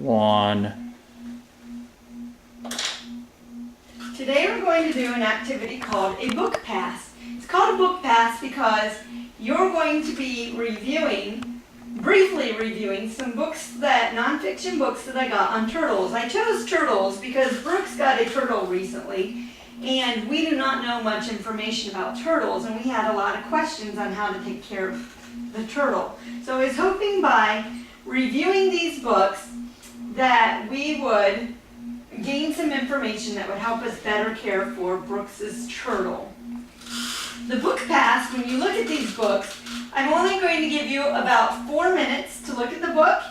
1. Today we're going to do an activity called a book pass. It's called a book pass because you're going to be briefly reviewing some books, nonfiction books that I got on turtles. I chose turtles because Brooks got a turtle recently, and we do not know much information about turtles, and we had a lot of questions on how to take care of the turtle. So I was hoping by reviewing these books that we would gain some information that would help us better care for Brooks's turtle. The book pass, when you look at these books, I'm only going to give you about 4 minutes to look at the book.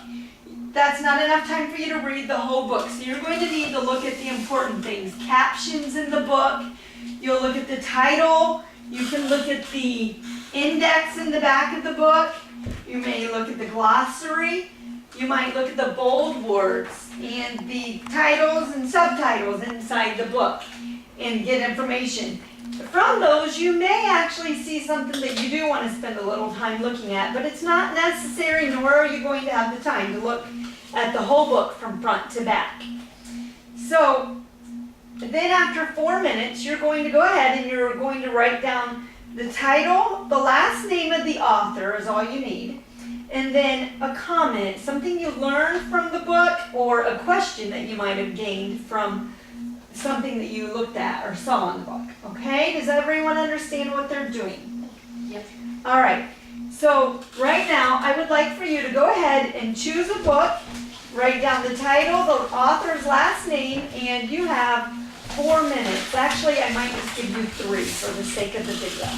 That's not enough time for you to read the whole book. So you're going to need to look at the important things. Captions in the book. You'll look at the title. You can look at the index in the back of the book. You may look at the glossary. You might look at the bold words and the titles and subtitles inside the book and get information. From those, you may actually see something that you do want to spend a little time looking at, but it's not necessary, nor are you going to have the time to look at the whole book from front to back. So then after 4 minutes, you're going to go ahead and you're going to write down the title, the last name of the author is all you need, and then a comment, something you learned from the book or a question that you might have gained from something that you looked at or saw in the book. Okay? Does everyone understand what they're doing? Yep. All right. So right now, I would like for you to go ahead and choose a book, write down the title, the author's last name, and you have 4 minutes. Actually, I might just give you 3 for the sake of the video.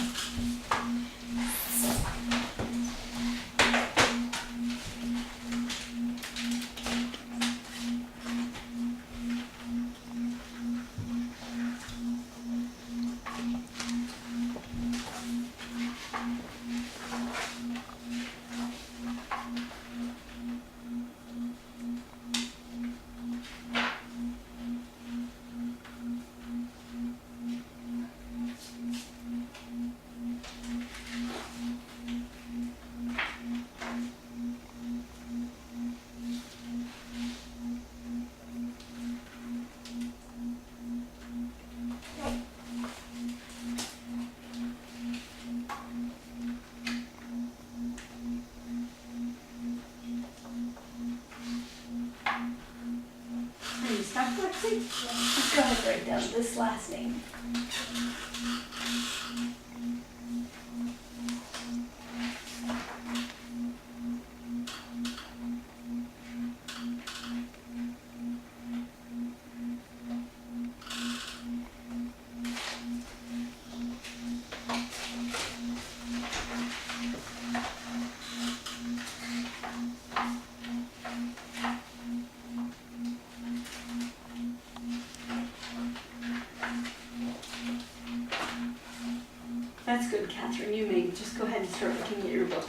Are you stuck, Lexi? Let's go ahead and write down this last name. That's good, Catherine. You may just go ahead and start looking at your book.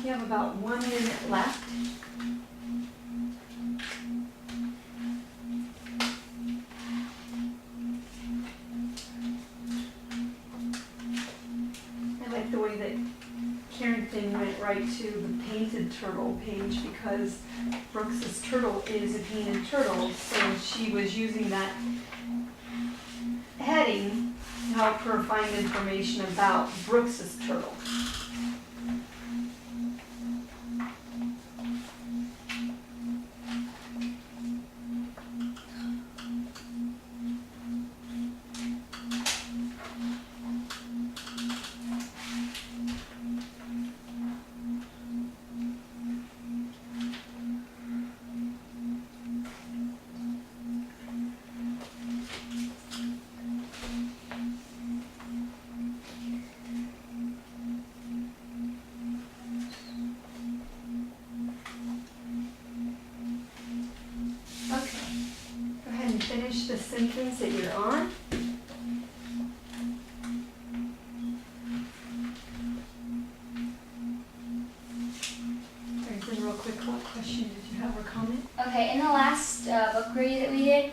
You have about 1 minute left. I like the way that Carrington went right to the painted turtle page because Brooks's turtle is a painted turtle, so she was using that heading to help her find information about Brooks's turtle. sentence that you're on. Real quick, what question did you have or comment? Okay, in the last book review that we did,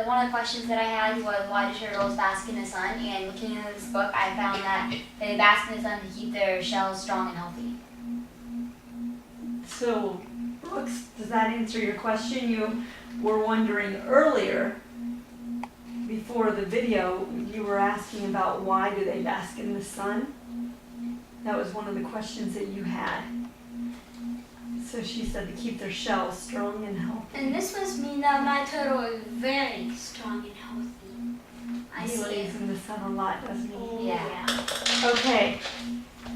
one of the questions that I had was why do turtles bask in the sun? And looking into this book, I found that they bask in the sun to keep their shells strong and healthy. So, Brooks, does that answer your question? You were wondering earlier, before the video, you were asking about why do they bask in the sun? That was one of the questions that you had. So she said to keep their shells strong and healthy. And this must mean that my turtle is very strong and healthy. He lays in the sun a lot, doesn't he? Yeah. Okay.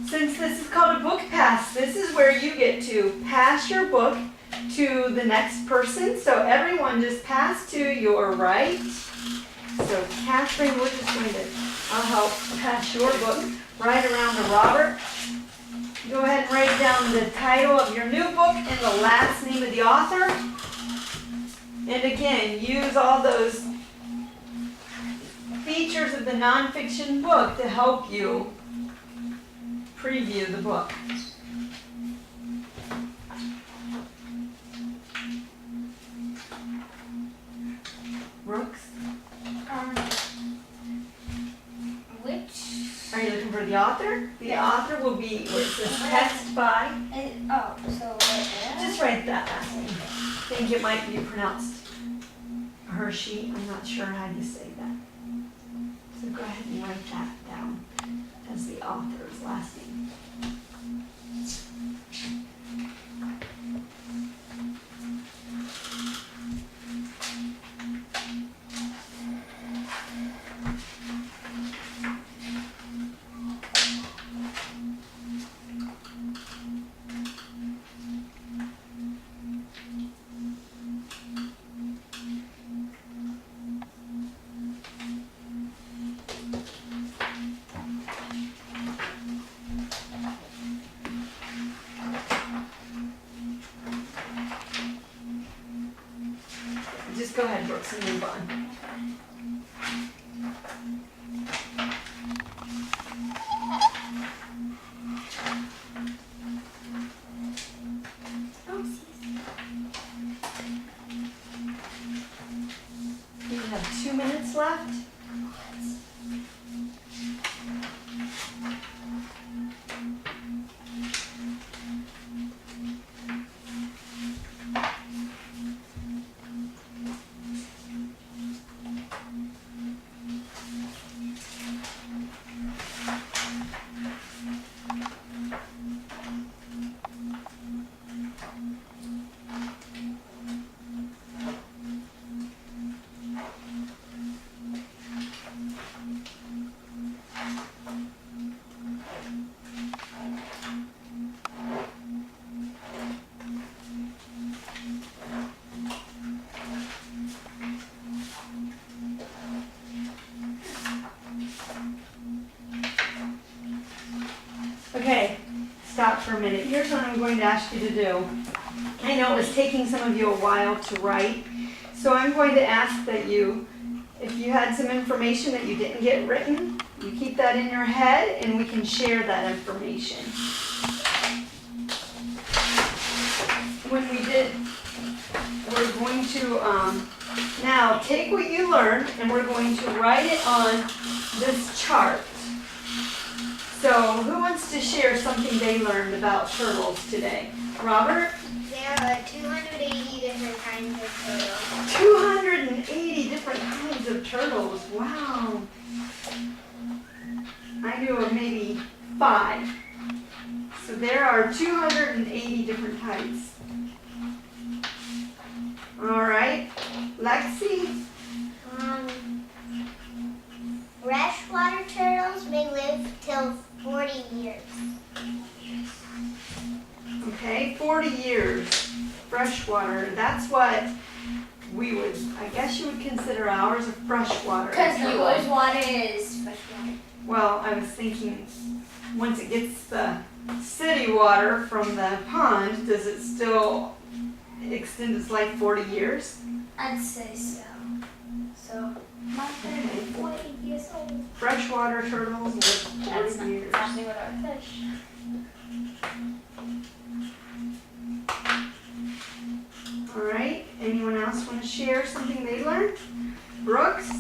Since this is called a book pass, this is where you get to pass your book to the next person. So everyone just pass to your right. So Catherine, we're just going to, I'll help pass your book right around to Robert. Go ahead and write down the title of your new book and the last name of the author. And again, use all those features of the nonfiction book to help you preview the book. Brooks? Which? Are you looking for the author? The author will be where it says text by. So right there? Just write that last name. I think it might be pronounced Hershey. I'm not sure how you say that. So go ahead and write that down as the author's last name. Just go ahead, Brooks, and move on. You have 2 minutes left. Okay, stop for a minute. Here's what I'm going to ask you to do. I know it was taking some of you a while to write, so I'm going to ask that you, if you had some information that you didn't get written, you keep that in your head and we can share that information. When we did, we're going to now take what you learned and we're going to write it on this chart. So, who wants to share something they learned about turtles today? Robert? There are 280 different kinds of turtles. 280 different kinds of turtles. Wow. I knew of maybe 5. So there are 280 different types. All right. Lexi? Freshwater turtles may live till 40 years. Okay, 40 years. Freshwater. That's what we would, I guess you would consider ours a freshwater. Because the turtle. rose water is freshwater. Well, I was thinking, once it gets the city water from the pond, does it still extend its life 40 years? I'd say so. so my turtle is 40 years old. Freshwater turtles live That's 40 years. happening with our fish. All right. Anyone else want to share something they learned? Brooks?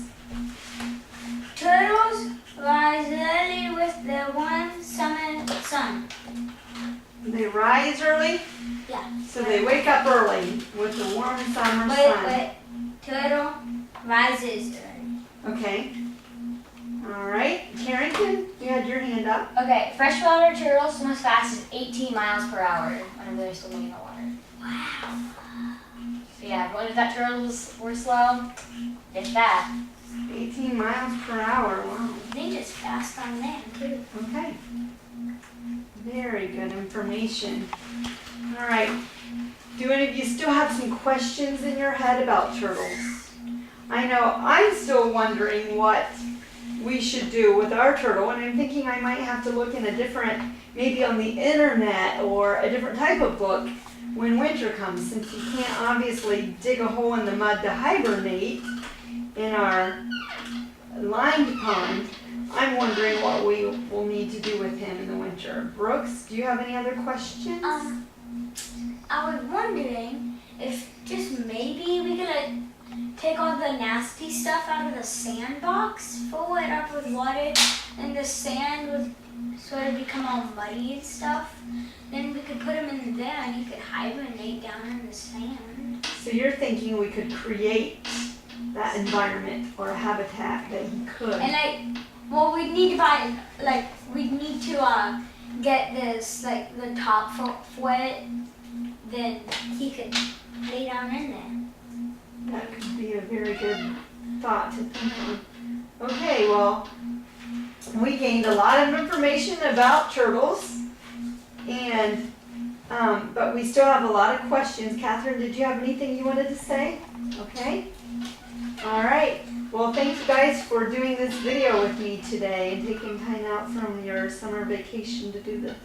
Turtles rise early with the warm summer sun. They rise early? Yeah. So they wake up early with the warm summer Wait, sun. wait. Turtle rises early. Okay. All right. Carrington, you had your hand up. Okay, freshwater turtles swim as fast as 18 miles per hour whenever they're swimming in the water. Wow. So yeah, everyone if that turtles were slow, get that. 18 miles per hour. Wow. They just fast on land too. Okay. Very good information. All right. Do any of you still have some questions in your head about turtles? I know I'm still wondering what we should do with our turtle, and I'm thinking I might have to look in a different, maybe on the internet or a different type of book when winter comes, since you can't obviously dig a hole in the mud to hibernate in our lined pond. I'm wondering what we will need to do with him in the winter. Brooks, do you have any other questions? I was wondering if just maybe we could like take all the nasty stuff out of the sandbox, fill it up with water, and the sand would sort of become all muddy and stuff. Then we could put him in there and he could hibernate down in the sand. So you're thinking we could create that environment or a habitat that he could. And well, we'd need to buy, we'd need to get this, the top for it. Then he could lay down in there. That could be a very good thought to think on. Okay, well, we gained a lot of information about turtles, and but we still have a lot of questions. Catherine, did you have anything you wanted to say? Okay. All right. Well, thank you guys for doing this video with me today and taking time out from your summer vacation to do this.